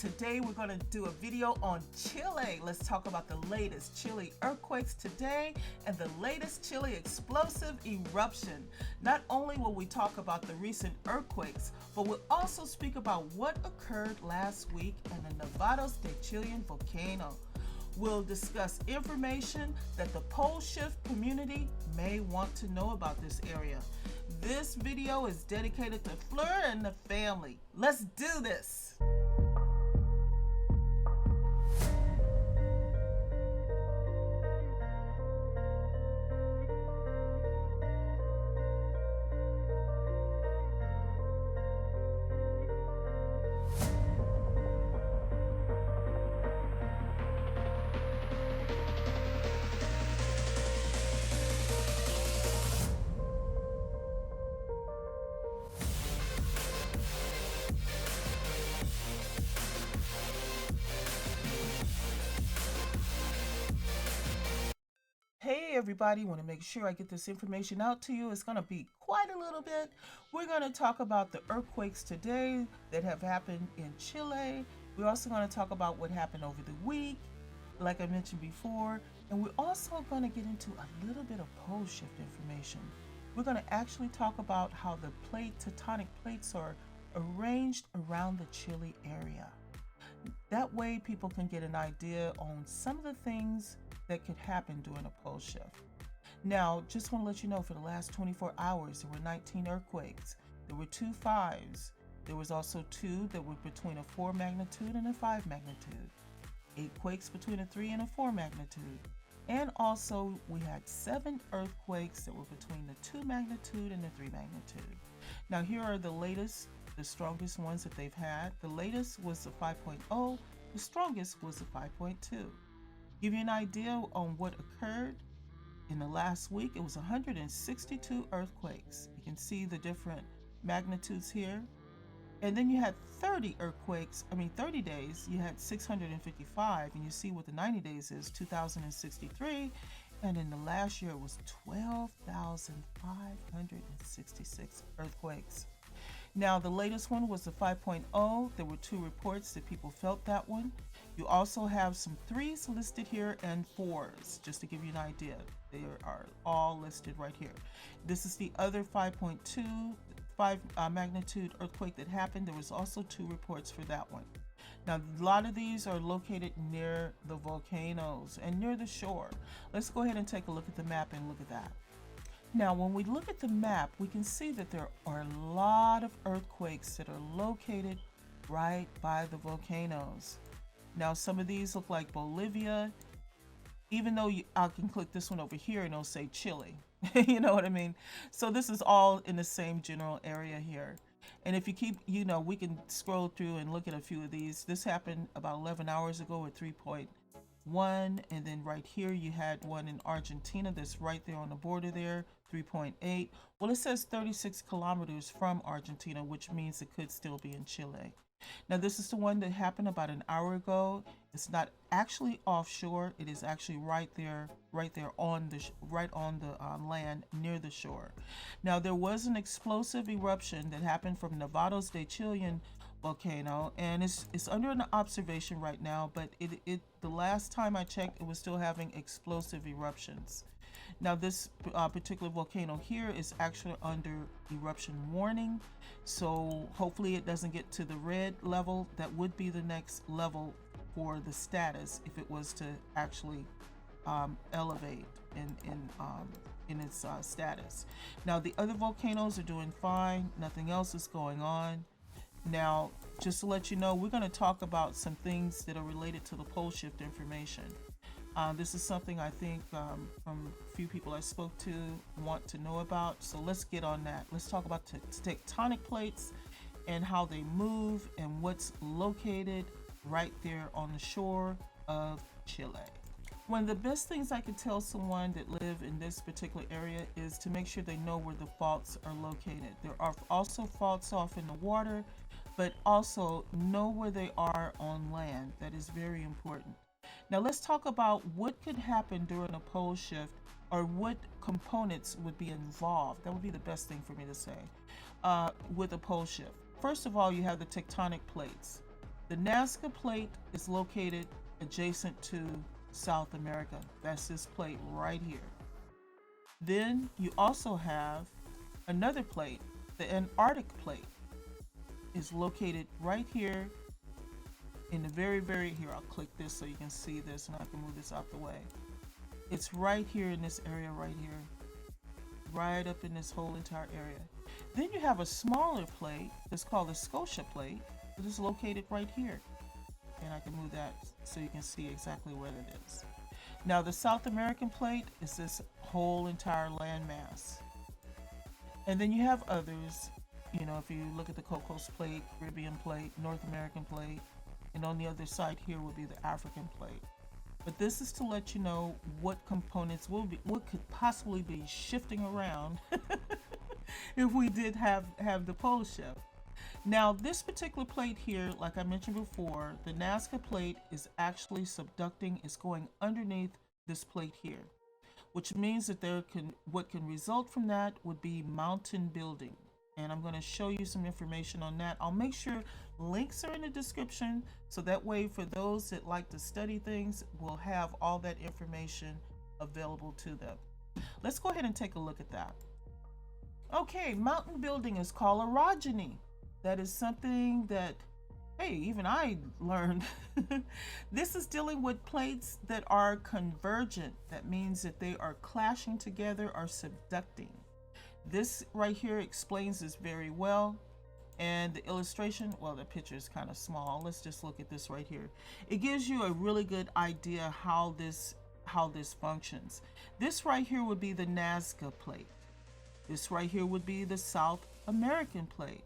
Today we're going to do a video on Chile. Let's talk about the latest Chile earthquakes today and the latest Chile explosive eruption. Not only will we talk about the recent earthquakes, but we'll also speak about what occurred last week in the Nevados de Chillan Volcano. We'll discuss information that the pole shift community may want to know about this area. This video is dedicated to Fleur and the family. Let's do this. Hey everybody, want to make sure I get this information out to you. It's going to be quite a little bit. We're going to talk about the earthquakes today that have happened in Chile. We're also going to talk about what happened over the week, like I mentioned before. And we're also going to get into a little bit of pole shift information. We're going to actually talk about how the tectonic plates are arranged around the Chile area. That way people can get an idea on some of the things that could happen during a pole shift. Now, just want to let you know, for the last 24 hours, there were 19 earthquakes. There were 2 5s. There was also 2 that were between a 4 magnitude and a 5 magnitude. 8 quakes between a 3 and a 4 magnitude. And also, we had 7 earthquakes that were between the 2 magnitude and the 3 magnitude. Now, here are the latest, the strongest ones that they've had. The latest was the 5.0. The strongest was the 5.2. Give you an idea on what occurred in the last week. It was 162 earthquakes. You can see the different magnitudes here. And then you had 30 days, you had 655, and you see what the 90 days is, 2,063. And in the last year, it was 12,566 earthquakes. Now, the latest one was the 5.0. There were 2 reports that people felt that one. You also have some 3s listed here and 4s, just to give you an idea. They are all listed right here. This is the other 5.2, 5 magnitude earthquake that happened. There was also 2 reports for that one. Now, a lot of these are located near the volcanoes and near the shore. Let's go ahead and take a look at the map and look at that. Now, when we look at the map, we can see that there are a lot of earthquakes that are located right by the volcanoes. Now, some of these look like Bolivia, even though I can click this one over here and it'll say Chile. You know what I mean? So this is all in the same general area here. And if you keep, we can scroll through and look at a few of these. This happened about 11 hours ago at 3.1. And then right here you had one in Argentina that's right there on the border there, 3.8. Well, it says 36 kilometers from Argentina, which means it could still be in Chile. Now, this is the one that happened about an hour ago. It's not actually offshore. It is actually right there on the land near the shore. Now, there was an explosive eruption that happened from Nevados de Chillan Volcano, and it's under an observation right now. But the last time I checked, it was still having explosive eruptions. Now, this particular volcano here is actually under eruption warning, so hopefully it doesn't get to the red level. That would be the next level for the status if it was to actually elevate in its status. Now, the other volcanoes are doing fine. Nothing else is going on. Now, just to let you know, we're going to talk about some things that are related to the pole shift information. This is something I think from a few people I spoke to want to know about. So let's get on that. Let's talk about tectonic plates and how they move and what's located right there on the shore of Chile. One of the best things I could tell someone that live in this particular area is to make sure they know where the faults are located. There are also faults off in the water, but also know where they are on land. That is very important. Now, let's talk about what could happen during a pole shift, or what components would be involved. That would be the best thing for me to say with a pole shift. First of all, you have the tectonic plates. The Nazca Plate is located adjacent to South America. That's this plate right here. Then you also have another plate, the Antarctic Plate is located right here in the very here. I'll click this so you can see this and I can move this out the way. It's right here in this area right here, right up in this whole entire area. Then you have a smaller plate that's called the Scotia Plate that is located right here. And I can move that so you can see exactly where it is. Now the South American Plate is this whole entire landmass. And then you have others, you know, if you look at the Cocos Plate, Caribbean Plate, North American Plate, and on the other side here would be the African Plate. But this is to let you know what components will be, what could possibly be shifting around if we did have the pole shift. Now this particular plate here, like I mentioned before, the Nazca Plate is actually subducting, it's going underneath this plate here, which means that what can result from that would be mountain building. And I'm going to show you some information on that. I'll make sure links are in the description so that way for those that like to study things, we'll have all that information available to them. Let's go ahead and take a look at that. Okay, mountain building is called orogeny. That is something that, hey, even I learned. This is dealing with plates that are convergent. That means that they are clashing together or subducting. This right here explains this very well. And the illustration, well, the picture is kind of small. Let's just look at this right here. It gives you a really good idea how this functions. This right here would be the Nazca Plate. This right here would be the South American Plate.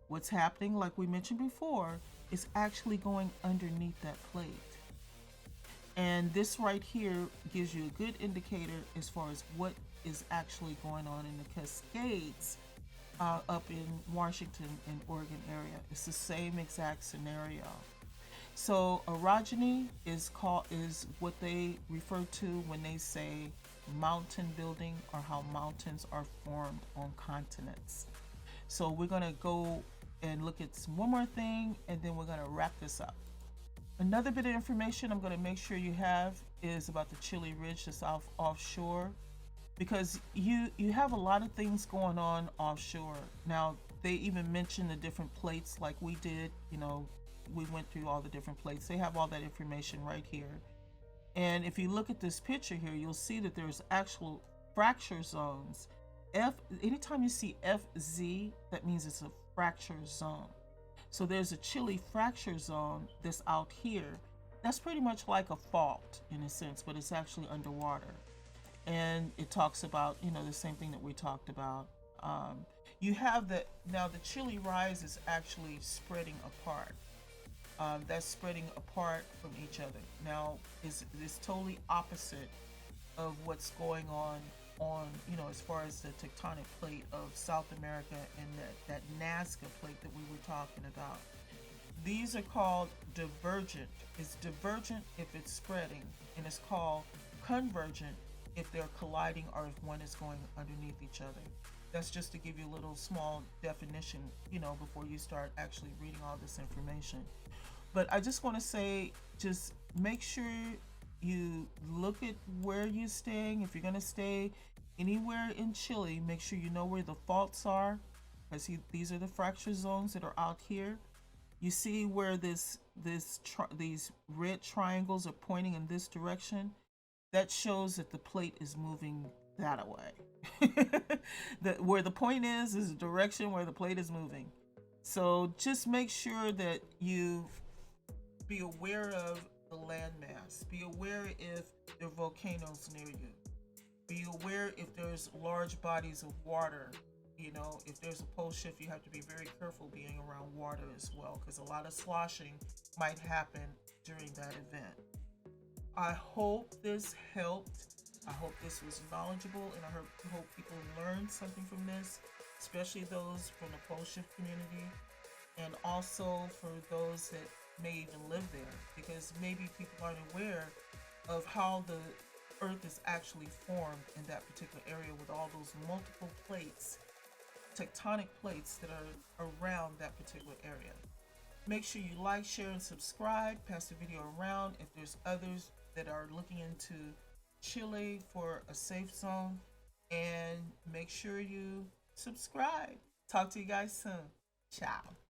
What's happening, like we mentioned before, is actually going underneath that plate. And this right here gives you a good indicator as far as what is actually going on in the Cascades up in Washington and Oregon area. It's the same exact scenario. So orogeny is what they refer to when they say mountain building or how mountains are formed on continents. So we're going to go and look at one more thing and then we're going to wrap this up. Another bit of information I'm going to make sure you have is about the Chile Ridge that's offshore, because you have a lot of things going on offshore. Now they even mention the different plates like we did, you know, we went through all the different plates. They have all that information right here. And if you look at this picture here, you'll see that there's actual fracture zones. Anytime you see FZ, that means it's a fracture zone. So there's a Chile fracture zone that's out here. That's pretty much like a fault in a sense, but it's actually underwater. And it talks about, you know, the same thing that we talked about. You have now the Chile rise is actually spreading apart. That's spreading apart from each other. Now, is totally opposite of what's going on, you know, as far as the tectonic plate of South America and that Nazca plate that we were talking about. These are called divergent. It's divergent if it's spreading, and it's called convergent if they're colliding or if one is going underneath each other. That's just to give you a little small definition, you know, before you start actually reading all this information. But I just want to say, just make sure you look at where you're staying. If you're going to stay anywhere in Chile, make sure you know where the faults are, because these are the fracture zones that are out here. You see where these red triangles are pointing in this direction? That shows that the plate is moving that way. Where the point is the direction where the plate is moving. So just make sure that you be aware of the landmass. Be aware if there are volcanoes near you. Be aware if there's large bodies of water. You know, if there's a pole shift, you have to be very careful being around water as well, because a lot of sloshing might happen during that event. I hope this helped. I hope this was knowledgeable, and I hope people learned something from this, especially those from the pole shift community, and also for those that may even live there, because maybe people aren't aware of how the Earth is actually formed in that particular area with all those multiple plates, tectonic plates that are around that particular area. Make sure you like, share, and subscribe. Pass the video around if there's others that are looking into Chile for a safe zone. And make sure you subscribe. Talk to you guys soon. Ciao.